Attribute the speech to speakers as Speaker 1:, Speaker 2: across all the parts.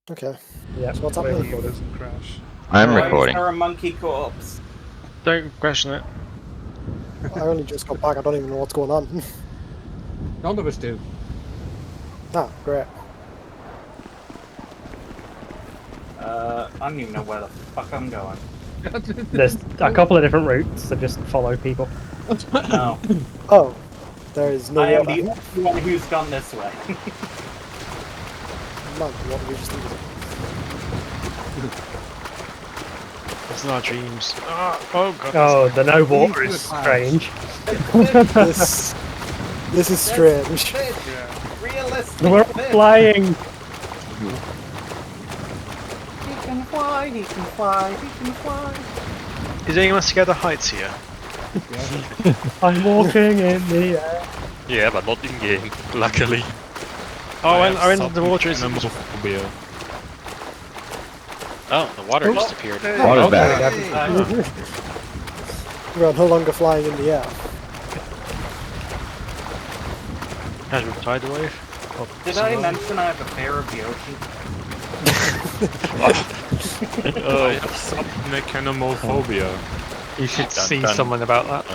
Speaker 1: Okay.
Speaker 2: Yeah.
Speaker 1: So what's happening?
Speaker 3: Doesn't crash.
Speaker 4: I'm
Speaker 5: Why
Speaker 4: recording.
Speaker 5: is there a monkey corpse?
Speaker 6: Don't question it.
Speaker 1: I only just got back. I don't even know what's going on.
Speaker 3: None of us do.
Speaker 1: Ah, great.
Speaker 5: I don't even know where the fuck I'm going.
Speaker 2: There's a couple of different routes, so just follow people.
Speaker 5: No,
Speaker 1: Oh, there is no
Speaker 5: I am
Speaker 1: water.
Speaker 5: the only one who's gone this way.
Speaker 1: Man, what did we just do?
Speaker 6: It's not dreams. Oh god.
Speaker 2: Oh, the no water is strange.
Speaker 1: This is strange.
Speaker 5: Realistic.
Speaker 2: We're
Speaker 5: fish.
Speaker 2: flying!
Speaker 5: He can fly, he can fly, he can fly.
Speaker 6: Is anyone scared of heights here?
Speaker 2: I'm walking in the air.
Speaker 7: Yeah, but not in game, luckily.
Speaker 6: Oh, I went into the water. Is
Speaker 3: Phobia.
Speaker 7: Oh, the water just appeared.
Speaker 4: Water's back.
Speaker 1: We are no longer flying in the air.
Speaker 6: casual tidal wave?
Speaker 5: Did I mention I have a fear of the ocean?
Speaker 3: I have submechanomophobia.
Speaker 6: You should
Speaker 7: Dun,
Speaker 6: see
Speaker 7: dun.
Speaker 6: someone about that.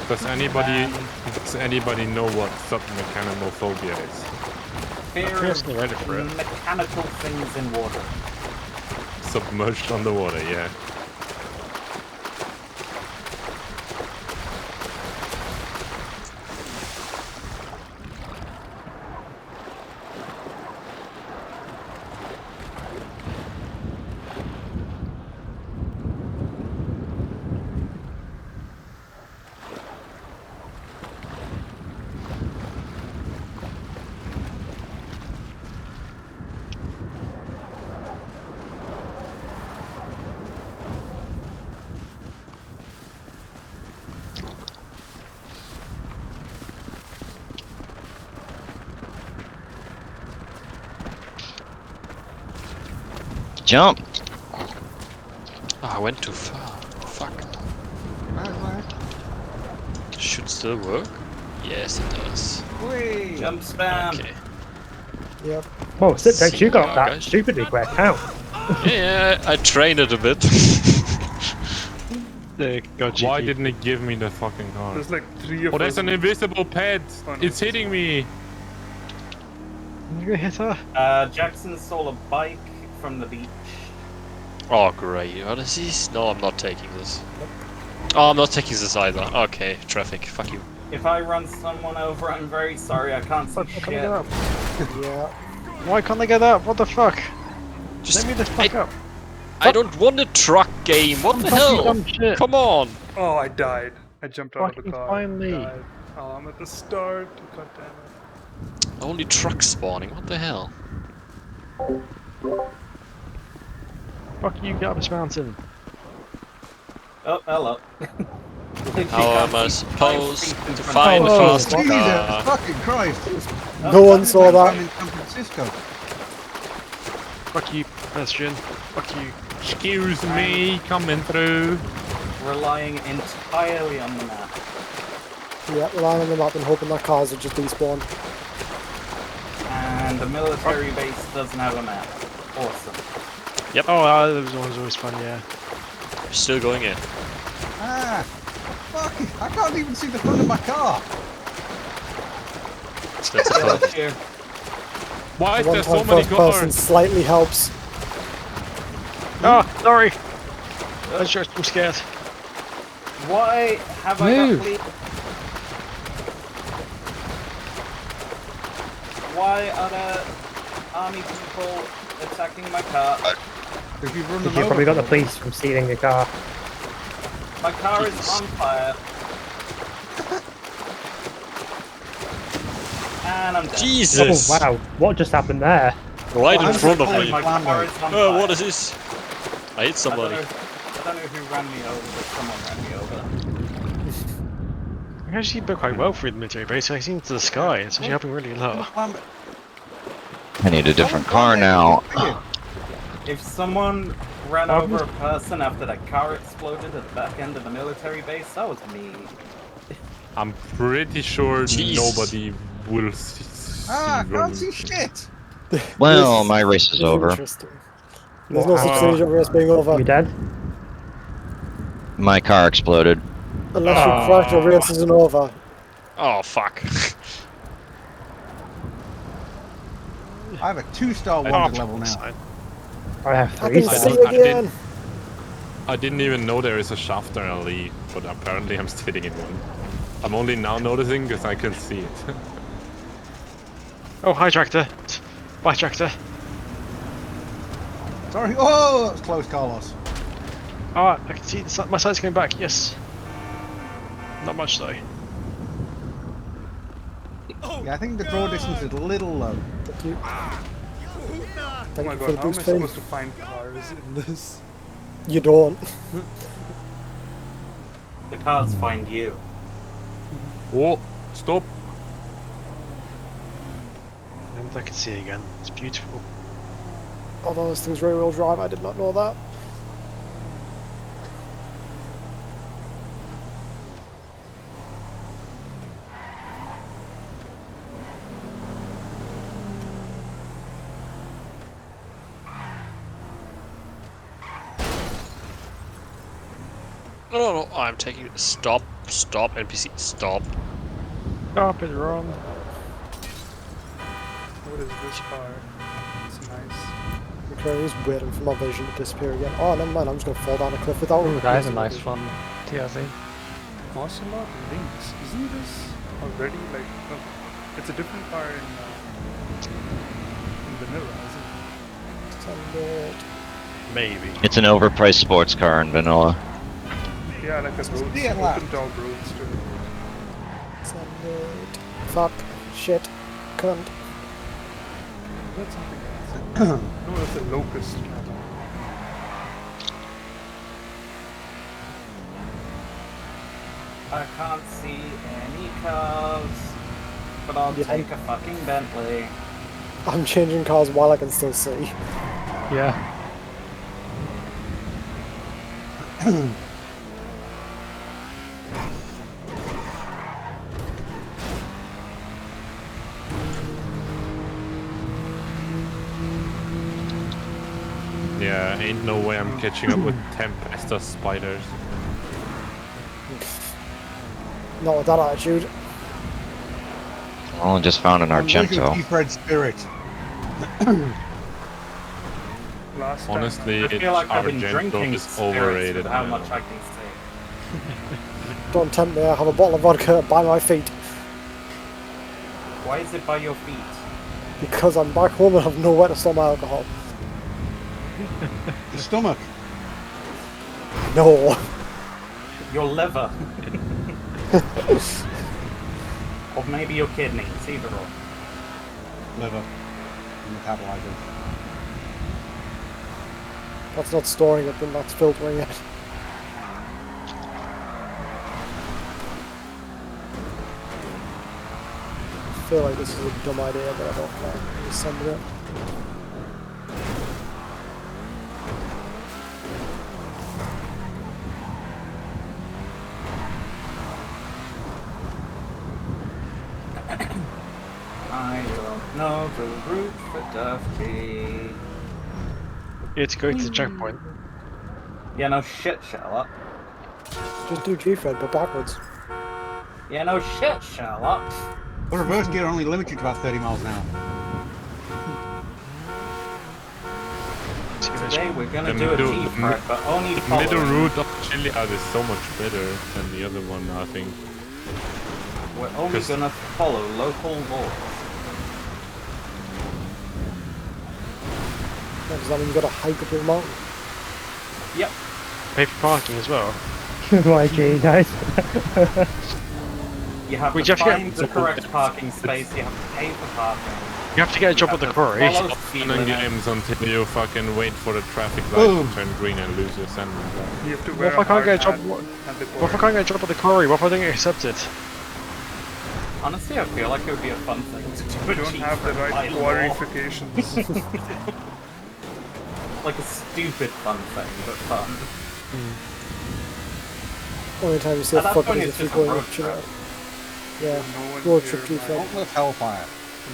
Speaker 3: Does anybody know what submechanomophobia is?
Speaker 5: Fear
Speaker 6: personally read it for it.
Speaker 5: of mechanical things in water.
Speaker 3: Submerged underwater, yeah.
Speaker 4: Jump.
Speaker 7: Oh, I went too far. Fuck. Should still work? Yes, it does.
Speaker 5: Jump spam.
Speaker 7: Okay.
Speaker 1: Yep.
Speaker 2: Whoa, Siptex, you got that
Speaker 7: Guys.
Speaker 2: stupidly quick. How?
Speaker 7: Yeah, I trained it a bit.
Speaker 3: Why didn't it give me the fucking car?
Speaker 8: There's like 3 of
Speaker 3: Oh,
Speaker 8: us.
Speaker 3: there's an invisible pet!
Speaker 8: Oh, no.
Speaker 3: It's hitting me!
Speaker 6: You gonna hit her?
Speaker 5: Jackson stole a bike from the beach.
Speaker 7: Oh, great. What is this? No, I'm not taking this. Oh, I'm not taking this either. Okay, traffic. Fuck you.
Speaker 5: If I run someone over, I'm very sorry. I can't see
Speaker 6: Fuck, can't I
Speaker 5: shit.
Speaker 6: get up?
Speaker 1: Yeah.
Speaker 6: Why can't I get up? What the fuck?
Speaker 7: Just,
Speaker 6: Let me the fuck up.
Speaker 7: I don't want a truck game. What the
Speaker 6: Fucking
Speaker 7: hell?
Speaker 6: dumb shit.
Speaker 7: Come on.
Speaker 8: Oh, I died. I jumped out of
Speaker 6: Fucking
Speaker 8: the car.
Speaker 6: finally.
Speaker 8: Died. Oh, I'm at the start. God damn it.
Speaker 7: Only truck spawning. What the hell?
Speaker 6: Fuck you, get up this mountain.
Speaker 5: Oh, hello.
Speaker 7: How am I supposed to find a
Speaker 2: Oh,
Speaker 7: fast
Speaker 9: Jesus
Speaker 7: car?
Speaker 9: fucking Christ!
Speaker 1: No one saw
Speaker 9: I'm
Speaker 1: that.
Speaker 9: in San Francisco.
Speaker 6: Fuck you, pedestrian. Fuck you.
Speaker 3: Excuse me, coming through.
Speaker 5: Relying entirely on the map.
Speaker 1: Yeah, relying on the map and hoping that cars will just despawn.
Speaker 5: And the military base doesn't have a map. Awesome.
Speaker 6: Oh, that was always fun, yeah.
Speaker 7: We're still going in.
Speaker 9: Ah! Fuck it! I can't even see the front of my car!
Speaker 7: That's a problem.
Speaker 5: Here.
Speaker 3: Why is
Speaker 1: One
Speaker 3: there so
Speaker 1: point
Speaker 3: many
Speaker 1: first person
Speaker 3: cars?
Speaker 1: slightly helps.
Speaker 6: Oh, sorry. I'm scared.
Speaker 5: Why have I got police? Why are there army people attacking my car?
Speaker 9: If you run
Speaker 2: Because
Speaker 9: them
Speaker 2: you probably got the
Speaker 9: over,
Speaker 2: police from stealing your car.
Speaker 5: My car is on fire. And I'm dead.
Speaker 7: Jesus!
Speaker 2: Oh wow, what just happened there?
Speaker 7: Right in
Speaker 9: I'm
Speaker 7: front of
Speaker 9: surprised
Speaker 7: me.
Speaker 5: My car is on
Speaker 7: Oh,
Speaker 5: fire.
Speaker 7: what is this? I hit
Speaker 5: I don't
Speaker 7: somebody.
Speaker 5: know who ran me over, but someone ran me over.
Speaker 6: I actually did quite well for the military base. I seen to the sky. It's actually helping really low.
Speaker 4: I need a different car now.
Speaker 5: If someone ran over a person after that car exploded at the back end of the military base, that was me.
Speaker 3: I'm pretty sure
Speaker 7: Jeez.
Speaker 3: nobody will see.
Speaker 9: Ah, I can't see shit!
Speaker 4: Well, my race is over.
Speaker 1: Interesting. There's no such
Speaker 3: Wow.
Speaker 1: thing as your race being over.
Speaker 2: You dead?
Speaker 4: My car exploded.
Speaker 1: Unless you crash, your race isn't over.
Speaker 7: Oh fuck.
Speaker 9: I have a 2-star wanted level now.
Speaker 2: I have
Speaker 1: I
Speaker 2: 3
Speaker 1: can
Speaker 2: stars.
Speaker 1: see again.
Speaker 3: I didn't even know there is a shaft there in Lee, but apparently I'm sitting in one. I'm only now noticing because I can see it.
Speaker 6: Oh, hi tractor. Bye tractor.
Speaker 9: Sorry. Oh, that's close, Carlos.
Speaker 6: Ah, I can see my sight's coming back. Yes. Not much though.
Speaker 9: Yeah, I think the draw distance is a little low.
Speaker 1: Thank you.
Speaker 8: Oh
Speaker 1: Thank
Speaker 8: my
Speaker 1: you for
Speaker 8: god,
Speaker 1: the
Speaker 8: how am I
Speaker 1: boost fame.
Speaker 8: supposed to find cars in this?
Speaker 1: You don't.
Speaker 5: The cars find you.
Speaker 3: Oh, stop!
Speaker 6: And I can see again. It's beautiful.
Speaker 1: Although this thing's rear wheel drive, I did not know that.
Speaker 7: No, I'm taking it. Stop, NPC, stop.
Speaker 6: Stop it, Ron.
Speaker 8: What is this car? It's nice.
Speaker 1: Okay, he's waiting for my vision to disappear again. Oh, never mind, I'm just gonna fall down a cliff without
Speaker 2: Ooh, that is a
Speaker 1: losing my
Speaker 2: nice
Speaker 1: vision.
Speaker 2: one. TRC.
Speaker 8: Ocelot Lynx. Isn't this already like... No, it's a different car in vanilla, isn't
Speaker 1: Send it.
Speaker 6: Maybe.
Speaker 4: It's an overpriced sports car in vanilla.
Speaker 8: it? Yeah, like a road,
Speaker 9: See it lap.
Speaker 8: open top roadster.
Speaker 1: Send it. Fuck. Shit. Cunt.
Speaker 8: That's something else. No, that's a locust.
Speaker 5: I can't see any cars, but I'll
Speaker 1: Yeah.
Speaker 5: take a fucking Bentley.
Speaker 1: I'm changing cars while I can still see.
Speaker 2: Yeah.
Speaker 3: Yeah, ain't no way I'm catching up with Tempesta spiders.
Speaker 1: Not with that attitude.
Speaker 4: Well, I just found an Argento.
Speaker 9: Deep red spirit.
Speaker 8: Last time.
Speaker 3: Honestly,
Speaker 5: I feel like I've been
Speaker 3: Argento
Speaker 5: drinking
Speaker 3: is
Speaker 5: spirits
Speaker 3: overrated.
Speaker 5: with how
Speaker 3: now.
Speaker 5: much I can see.
Speaker 1: Don't tempt me, I have a bottle of vodka by my feet.
Speaker 5: Why is it by your feet?
Speaker 1: Because I'm back home and have nowhere to store my alcohol.
Speaker 9: The stomach.
Speaker 1: No.
Speaker 5: Your liver. Or maybe your kidneys, either or.
Speaker 9: Liver. Metabolizing.
Speaker 1: That's not storing it, then that's filtering it. I feel like this is a dumb idea, but I don't care. Just send it.
Speaker 5: I don't know the route for DlizzarderFG.
Speaker 6: You have to go to the checkpoint.
Speaker 5: Yeah, no shit, Sherlock.
Speaker 1: Just do G-Fred, but backwards.
Speaker 5: Yeah, no shit, Sherlock.
Speaker 9: The reverse gear only limits you to about 30 miles an hour.
Speaker 5: Today we're gonna
Speaker 3: The
Speaker 5: do a
Speaker 3: middle-
Speaker 5: G-Fred, but only
Speaker 3: The middle
Speaker 5: following.
Speaker 3: route of Chiliad is so much better than the other one, I think.
Speaker 5: We're only
Speaker 3: 'Cause-
Speaker 5: gonna follow local laws.
Speaker 1: Yeah, does that mean you gotta hike up the mountain?
Speaker 5: Yep.
Speaker 6: Pay for parking as well.
Speaker 2: YG, nice.
Speaker 5: You have
Speaker 6: Wait,
Speaker 5: to
Speaker 6: you have to get-
Speaker 5: find the correct parking space, you have to pay for parking.
Speaker 6: You have to get a job
Speaker 5: You
Speaker 6: at the
Speaker 5: have to
Speaker 6: quarry.
Speaker 5: follow speed
Speaker 3: And then
Speaker 5: limit.
Speaker 3: games until you fucking wait for the traffic light
Speaker 9: Boom.
Speaker 3: to turn green and lose your sandwich.
Speaker 8: You have to
Speaker 6: What
Speaker 8: wear
Speaker 6: if I can't get a job?
Speaker 8: hard
Speaker 6: What
Speaker 8: hat and the
Speaker 6: if I can't get a job at the quarry? What if I don't get accepted?
Speaker 5: Honestly, I feel like it would be a fun thing to do.
Speaker 8: You don't have the
Speaker 5: by
Speaker 8: right
Speaker 5: law.
Speaker 8: qualifications.
Speaker 5: Like a stupid fun thing, but fun.
Speaker 1: Only time you see a
Speaker 5: At that
Speaker 1: fucking
Speaker 5: point,
Speaker 1: is
Speaker 5: it's
Speaker 1: if you're
Speaker 5: just a
Speaker 1: going
Speaker 5: road
Speaker 1: up Chile.
Speaker 5: trip.
Speaker 1: Yeah,
Speaker 8: No one
Speaker 1: road
Speaker 8: here,
Speaker 1: trip to
Speaker 8: my
Speaker 9: Don't lift Hellfire.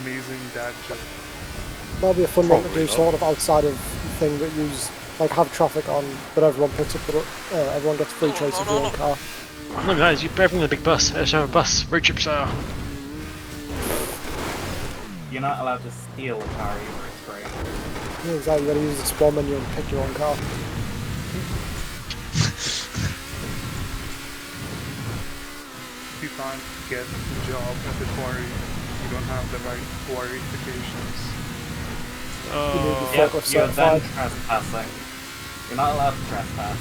Speaker 8: amazing dad joke.
Speaker 1: That'll be a fun one to
Speaker 7: Probably
Speaker 1: do,
Speaker 7: not.
Speaker 1: sort of outside of thing that use, like have traffic on, but everyone picks up the, everyone gets free choice of their own car.
Speaker 6: No, guys, you better bring the big bus. Let's have a bus. Road trip style.
Speaker 5: You're not allowed to steal a car either, it's great.
Speaker 1: Yeah, exactly, you gotta use the spawn menu and pick your own car.
Speaker 8: If you can't get a job at the quarry, you don't have the right qualifications.
Speaker 1: You need to
Speaker 5: Yep,
Speaker 1: forklift
Speaker 5: you're then
Speaker 1: certified.
Speaker 5: trespassing. You're not allowed to trespass.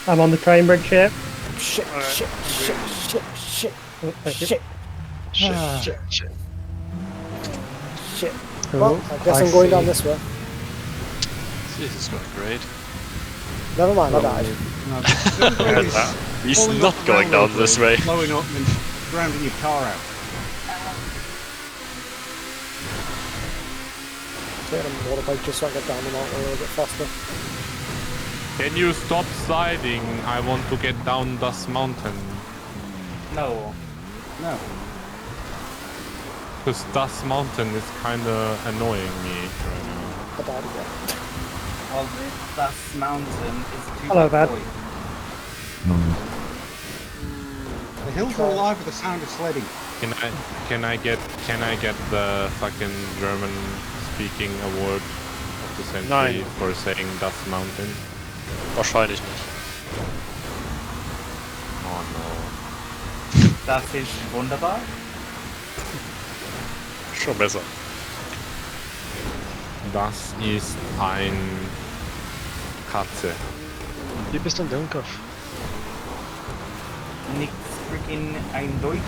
Speaker 2: I'm on the train bridge here.
Speaker 1: Shit,
Speaker 8: Alright,
Speaker 1: shit,
Speaker 8: I'm
Speaker 1: shit,
Speaker 8: waiting.
Speaker 1: shit, shit,
Speaker 2: Oh, thank you.
Speaker 1: shit,
Speaker 6: Shit.
Speaker 1: shit.
Speaker 2: Oh,
Speaker 1: Well, I guess
Speaker 2: I
Speaker 1: I'm going
Speaker 2: see.
Speaker 1: down this way.
Speaker 7: This is going great.
Speaker 1: Never mind, I died.
Speaker 9: No, don't do
Speaker 7: Heard
Speaker 9: this.
Speaker 7: that. He's
Speaker 9: Pulling
Speaker 7: not
Speaker 9: up
Speaker 7: going
Speaker 9: railroad
Speaker 7: down this
Speaker 9: bridge,
Speaker 7: way.
Speaker 9: Blowing up and grounding your car out.
Speaker 1: Taking a motorbike just so I get down the mountain a little bit faster.
Speaker 3: Can you stop sliding? I want to get down this mountain.
Speaker 5: No.
Speaker 9: No.
Speaker 3: Because this mountain is kinda annoying me right now.
Speaker 1: I died again.
Speaker 5: Well, this mountain is too
Speaker 2: Hello, Bad.
Speaker 5: quick.
Speaker 9: The hills are alive with the sound of sledding.
Speaker 3: Can I get the fucking German speaking award of the century
Speaker 6: Nein.
Speaker 3: for saying das mountain?
Speaker 7: Wahrscheinlich nicht.
Speaker 3: Oh no.
Speaker 5: Das ist wunderbar.
Speaker 7: Schon besser.
Speaker 3: Das ist ein Katze.
Speaker 6: Du bist ein Dummkopf.
Speaker 5: Nix freaking ein Deutsch.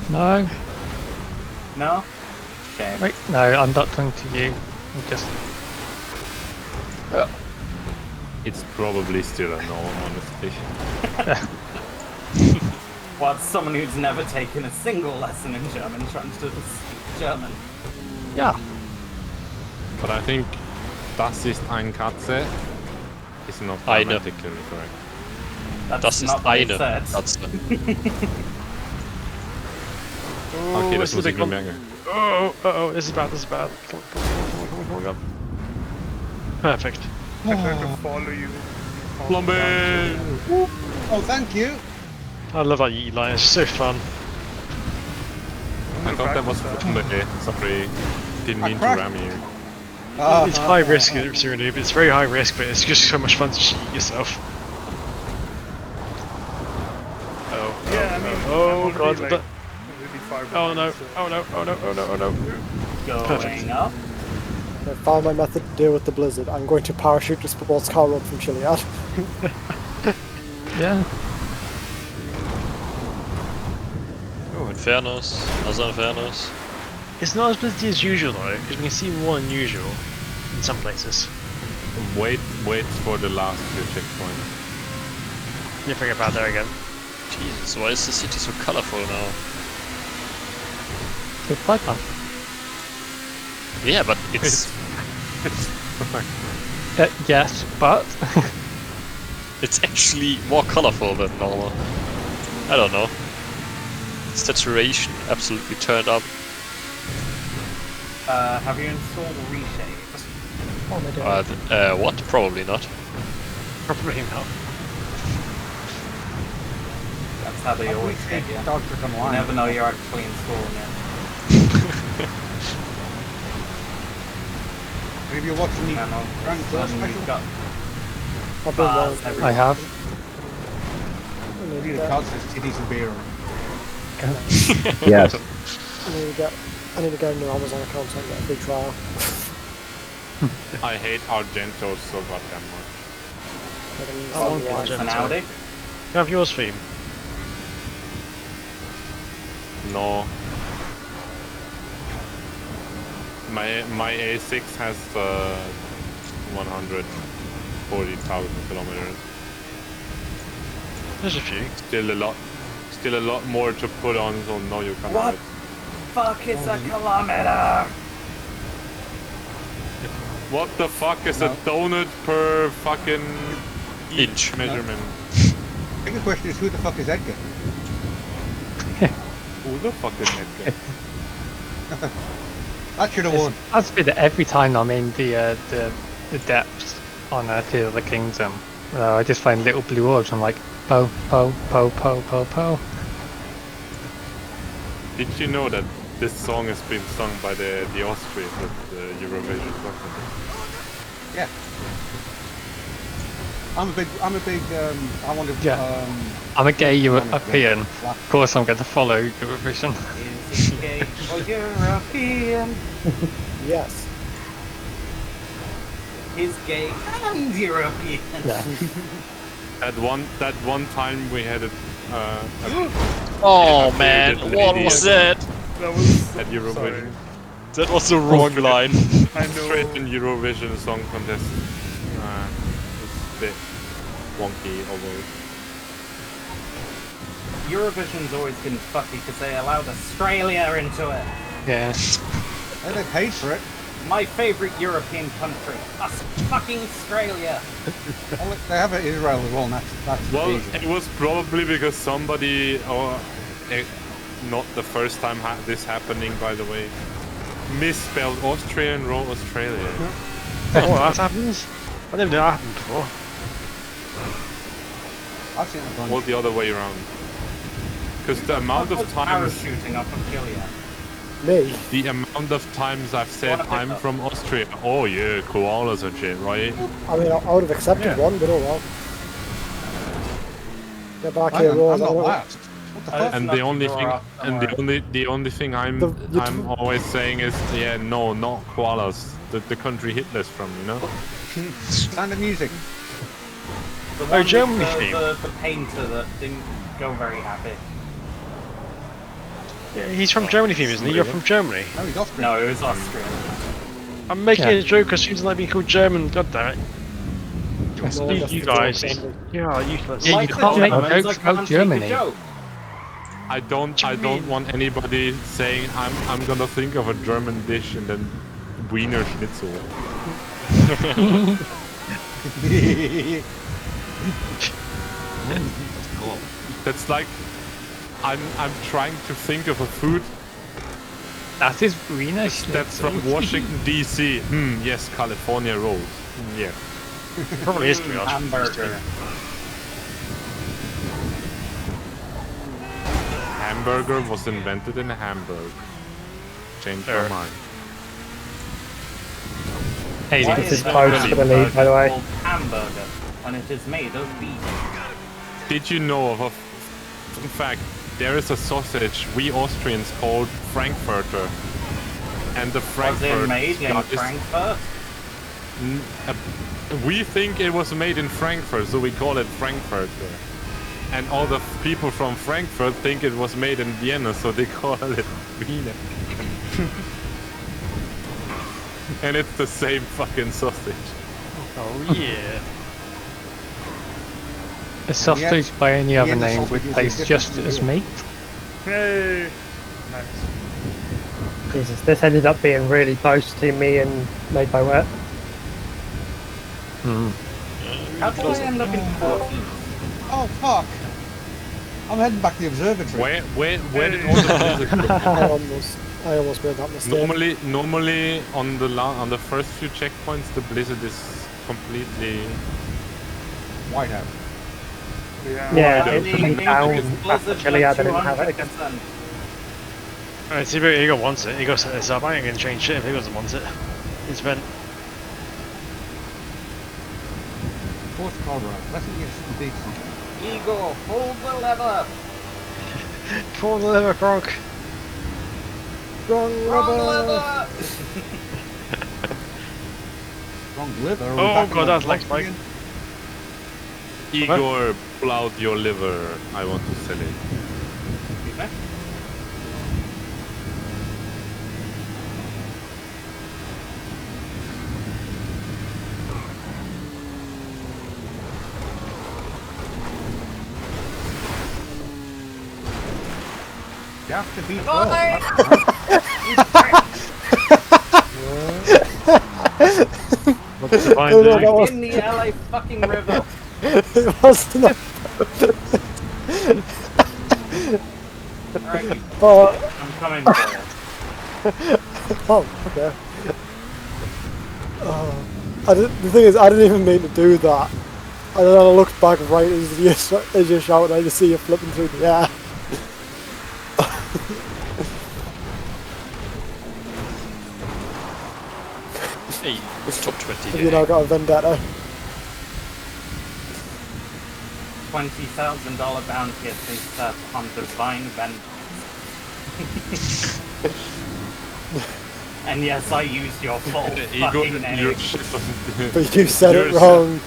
Speaker 2: No.
Speaker 5: No? Okay.
Speaker 2: Wait, no, I'm not talking to you. I'm just.
Speaker 3: It's probably still a no, honestly.
Speaker 5: What's someone who's never taken a single lesson in German trying to speak German?
Speaker 2: Yeah.
Speaker 3: But I think das ist ein Katze is not
Speaker 7: Eine.
Speaker 3: grammatically correct.
Speaker 5: That's
Speaker 7: Das ist
Speaker 5: not what it
Speaker 7: eine
Speaker 5: said.
Speaker 7: Katze.
Speaker 3: Okay, das
Speaker 6: this is
Speaker 3: muss
Speaker 6: a
Speaker 3: ich
Speaker 6: big
Speaker 3: mir
Speaker 6: one.
Speaker 3: merken.
Speaker 6: Oh, this is bad, this is bad. Come on. Perfect.
Speaker 8: I tried to follow you.
Speaker 3: Flambe!
Speaker 9: Oh, thank you.
Speaker 6: I love that Eli, it's so fun.
Speaker 3: I thought that was Flambe. Sorry. Didn't mean to
Speaker 9: cracked.
Speaker 3: ram you.
Speaker 6: It's high risk, Cyrano, but it's very high risk, but it's just so much fun to shoot yourself.
Speaker 8: Yeah, I mean, I'm
Speaker 6: Oh
Speaker 8: already,
Speaker 6: god,
Speaker 8: like,
Speaker 6: but-
Speaker 8: really far
Speaker 6: oh
Speaker 8: behind,
Speaker 6: no,
Speaker 8: so-
Speaker 6: oh no, oh no, oh no, oh no.
Speaker 5: Going up.
Speaker 1: I found my method to deal with the blizzard. I'm going to parachute the sports car up from Chiliad.
Speaker 2: Yeah.
Speaker 7: Oh, Infernos. Other Infernos.
Speaker 6: It's not as busy as usual though, because we can see more unusual in some places.
Speaker 3: Wait for the last few checkpoints.
Speaker 6: You forget about there again.
Speaker 7: Jesus, why is the city so colorful now?
Speaker 2: It's Piper.
Speaker 7: Yeah, but it's
Speaker 2: Yes, but.
Speaker 7: it's actually more colorful than normal. I don't know. Saturation absolutely turned up.
Speaker 5: Have you installed Reshape?
Speaker 2: Oh my god.
Speaker 7: What? Probably not.
Speaker 6: Probably not.
Speaker 5: That's how they always get you.
Speaker 9: Dog trick
Speaker 5: You
Speaker 9: online.
Speaker 5: never know you're actually installing it.
Speaker 9: Have you watched the
Speaker 5: And all of a
Speaker 9: Grand Tour
Speaker 5: sudden
Speaker 9: special?
Speaker 5: you've got
Speaker 1: I've been
Speaker 5: bars
Speaker 1: well.
Speaker 5: everywhere.
Speaker 2: I have.
Speaker 9: You need a card says titties and beer.
Speaker 4: Yes.
Speaker 1: I need to get a new Amazon account so I can get a free trial.
Speaker 3: I hate Argento so goddamn much.
Speaker 6: Oh,
Speaker 5: It's an
Speaker 6: Argento.
Speaker 5: Audi.
Speaker 6: You have yours theme.
Speaker 3: No. My A6 has 140,000 kilometers.
Speaker 6: There's a few.
Speaker 3: Still a lot more to put on, so no you can't.
Speaker 5: What? Fuck, it's a kilometer!
Speaker 3: What the fuck is a donut per fucking
Speaker 7: Inch.
Speaker 3: measurement?
Speaker 9: bigger question is, who the fuck is Edgar?
Speaker 3: Who the fuck is Edgar?
Speaker 9: That should have won.
Speaker 2: That's been every time I'm in the depths on Tears of the Kingdom. I just find little blue orbs. I'm like, po, po, po, po, po, po.
Speaker 3: Did you know that this song has been sung by the Austrians at the Eurovision Song Contest?
Speaker 9: Yeah. I want to.
Speaker 2: Yeah. I'm a gay European. Of course, I'm going to follow Eurovision.
Speaker 5: Is it gay or European?
Speaker 1: Yes.
Speaker 5: Is gay and European.
Speaker 2: Yeah.
Speaker 3: That one time we had
Speaker 7: Oh man, what was that?
Speaker 8: That was
Speaker 3: at Eurovision.
Speaker 8: sorry.
Speaker 7: That was the wrong line.
Speaker 8: I know.
Speaker 3: Straight in Eurovision Song Contest. It's a bit wonky always.
Speaker 5: Eurovision's always been fucky because they allowed Australia into it.
Speaker 2: Yeah.
Speaker 9: And they paid for it.
Speaker 5: My favourite European country. Us fucking Australia.
Speaker 9: Oh, look, they have it in Israel as well, and that's
Speaker 3: Well,
Speaker 9: easy.
Speaker 3: it was probably because somebody, not the first time this happening, by the way, misspelled Austria and wrote Australia.
Speaker 6: Oh, that happens? I never knew that happened before.
Speaker 9: I've seen it done.
Speaker 3: Or the other way around. Because the amount of times,
Speaker 5: Parachuting up and kill you.
Speaker 1: Me?
Speaker 3: the amount of times I've said
Speaker 5: Wanna pick
Speaker 3: I'm
Speaker 5: up?
Speaker 3: from Austria. Oh yeah, koalas and shit, right?
Speaker 1: I mean, I would have accepted one, but oh well. Get back
Speaker 9: Hang
Speaker 1: here,
Speaker 9: on,
Speaker 1: Rose.
Speaker 9: I'm
Speaker 1: I
Speaker 9: not
Speaker 1: wanna-
Speaker 9: last. What the
Speaker 5: Uh,
Speaker 9: fuck?
Speaker 3: And
Speaker 5: not
Speaker 3: the
Speaker 5: to
Speaker 3: only
Speaker 5: draw
Speaker 3: thing,
Speaker 5: up,
Speaker 3: and
Speaker 5: don't
Speaker 3: the only thing I'm
Speaker 1: The-
Speaker 3: always saying is, yeah, no, not koalas. The country Hitler's from, you know.
Speaker 9: Sound of music.
Speaker 5: The one with
Speaker 6: Germany
Speaker 5: the,
Speaker 6: theme.
Speaker 5: the painter that didn't go very happy.
Speaker 6: Yeah, he's from Germany, theme, isn't he? You're from Germany.
Speaker 9: No, he's Austrian.
Speaker 5: No, it was Austrian.
Speaker 6: I'm making
Speaker 2: Yeah.
Speaker 6: a joke because he doesn't like being called German. God damn it.
Speaker 1: That's all
Speaker 6: You,
Speaker 1: just
Speaker 6: you
Speaker 1: a
Speaker 6: guys.
Speaker 1: joke, only.
Speaker 6: Yeah, useless.
Speaker 2: Yeah, you
Speaker 5: Like
Speaker 2: can't
Speaker 5: the
Speaker 2: make
Speaker 5: Germans,
Speaker 2: jokes
Speaker 5: I
Speaker 2: about
Speaker 5: can't take a
Speaker 2: Germany.
Speaker 5: joke.
Speaker 3: I don't
Speaker 6: do you mean?
Speaker 3: want anybody saying I'm gonna think of a German dish and then Wiener Schnitzel. That's like I'm trying to think of a food
Speaker 2: That is Wiener
Speaker 3: that's from Washington DC. Yes, California rolls. Yeah.
Speaker 6: Probably is, to be honest.
Speaker 5: Hamburger.
Speaker 3: Hamburger was invented in Hamburg. Changed
Speaker 6: Sure.
Speaker 3: our mind.
Speaker 2: Hey,
Speaker 5: Why
Speaker 2: this
Speaker 5: is
Speaker 2: is
Speaker 5: the
Speaker 2: close to the lead, by the way.
Speaker 5: called hamburger when it is made of beef?
Speaker 3: Did you know of a in fact, there is a sausage we Austrians called Frankfurter. And the
Speaker 5: Was
Speaker 3: Frankfurt
Speaker 5: it made in
Speaker 3: is-
Speaker 5: Frankfurt?
Speaker 3: We think it was made in Frankfurt, so we call it Frankfurter. And all the people from Frankfurt think it was made in Vienna, so they call it Wiener. And it's the same fucking sausage.
Speaker 6: Oh, yeah.
Speaker 2: A sausage by any other
Speaker 9: the
Speaker 2: name
Speaker 9: sausage
Speaker 2: would
Speaker 9: is
Speaker 2: taste
Speaker 9: different
Speaker 2: just
Speaker 9: from
Speaker 2: as
Speaker 9: yours.
Speaker 2: meat.
Speaker 8: Hey! Nice.
Speaker 2: Jesus, this ended up being really close to me and made by wet.
Speaker 5: How did I end up in 14th?
Speaker 9: Oh, fuck. I'm heading back to the observatory.
Speaker 3: Where did all the blizzard go?
Speaker 1: I almost made that mistake.
Speaker 3: Normally on the first few checkpoints the blizzard is completely
Speaker 9: White out.
Speaker 8: Yeah.
Speaker 2: Yeah,
Speaker 3: Why
Speaker 2: it's
Speaker 3: don't
Speaker 2: coming
Speaker 5: Maybe
Speaker 2: down
Speaker 5: because Blizzard
Speaker 2: actually, I
Speaker 5: lets you
Speaker 2: didn't have it again.
Speaker 5: 100%.
Speaker 6: Alright, see if Ego wants it. Ego set this up. I ain't gonna change shit if he doesn't want it. It's been.
Speaker 9: Fourth car ride. Let's get some decent.
Speaker 5: Eagle, hold the lever.
Speaker 6: Pull the lever, Gronk.
Speaker 1: Wrong
Speaker 5: Wrong
Speaker 1: rubber.
Speaker 5: lever.
Speaker 9: Wrong liver. Are we
Speaker 6: Oh,
Speaker 9: back
Speaker 6: God,
Speaker 9: on
Speaker 6: that's
Speaker 9: the
Speaker 6: like
Speaker 9: block
Speaker 6: Spike.
Speaker 9: again?
Speaker 3: Igor, pull out your liver. I want to sell it.
Speaker 5: Excuse me?
Speaker 9: You have to beat
Speaker 5: Oh,
Speaker 6: What's the
Speaker 1: Oh, no, that was-
Speaker 5: in the LA fucking river.
Speaker 1: It was not.
Speaker 5: Alright,
Speaker 1: Oh,
Speaker 5: I'm coming for you.
Speaker 1: oh, okay. The thing is, I didn't even mean to do that. And then I looked back right as you shouted, I just see you flipping through the air.
Speaker 7: Hey, top 20
Speaker 1: Have you
Speaker 7: here.
Speaker 1: now got a vendetta?
Speaker 5: $20,000 bounty at least on divine vengeance. And yes, I used your full
Speaker 3: Igor,
Speaker 5: fucking
Speaker 3: you're
Speaker 5: name.
Speaker 3: shit.
Speaker 1: But you said it
Speaker 3: You're
Speaker 1: wrong.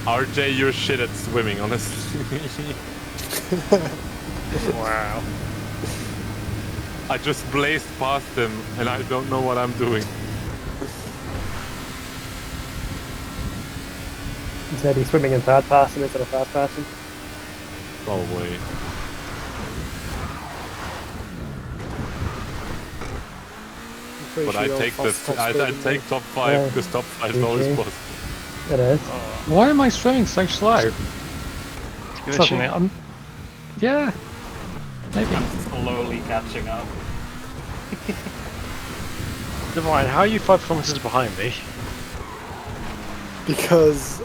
Speaker 3: RJ, you're shit at swimming, honestly.
Speaker 6: Wow.
Speaker 3: I just blazed past him, and I don't know what I'm doing.
Speaker 10: You said he's swimming in third person instead of first person.
Speaker 3: Probably. But I take I take top 5 because top 5 is always possible.
Speaker 10: It is.
Speaker 2: Why am I swimming so slow? Suddenly, yeah, maybe.
Speaker 5: I'm slowly catching up.
Speaker 6: Divine, how are you 5 kilometers behind me?
Speaker 1: Because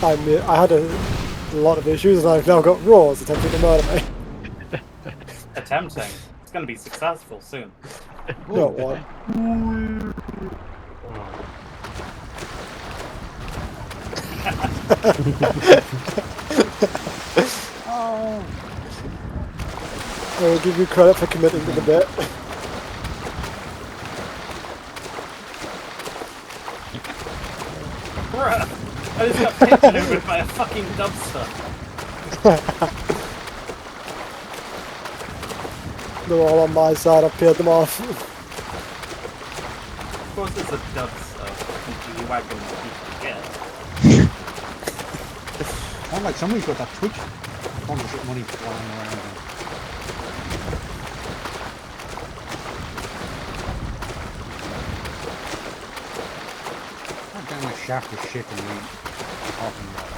Speaker 1: I had a lot of issues and I've now got Raws attempting to murder me.
Speaker 5: Attempting. It's gonna be successful soon.
Speaker 1: No one.
Speaker 9: Oh.
Speaker 1: I will give you credit for committing to the bit.
Speaker 5: Bruh! I just got pitched over by a fucking dumpster.
Speaker 1: They're all on my side, I peeled them off.
Speaker 5: Of course it's a dumpster. Fucking G-Wagon people get.
Speaker 9: Sound like somebody's got that Twitch sponsorship money flying around. God damn, my shaft is shit and we talking about it.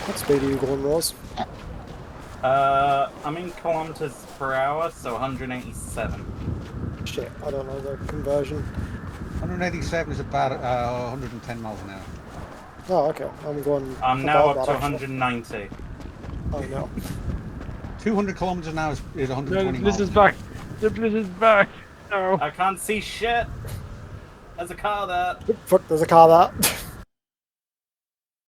Speaker 1: What speed are you going, Raws?
Speaker 5: I'm in kilometers per hour, so 187.
Speaker 1: Shit, I don't know the conversion.
Speaker 9: 187 is about 110 miles an hour.
Speaker 1: Oh, okay. I'm going.
Speaker 5: I'm now
Speaker 1: about
Speaker 5: up to
Speaker 1: that, actually.
Speaker 5: 190.
Speaker 1: Oh no.
Speaker 9: 200 kilometers an hour is 120
Speaker 6: No,
Speaker 9: miles.
Speaker 6: Blizzard's back. The Blizzard's back. No.
Speaker 5: I can't see shit. There's a car there.
Speaker 1: Fuck, there's a car there.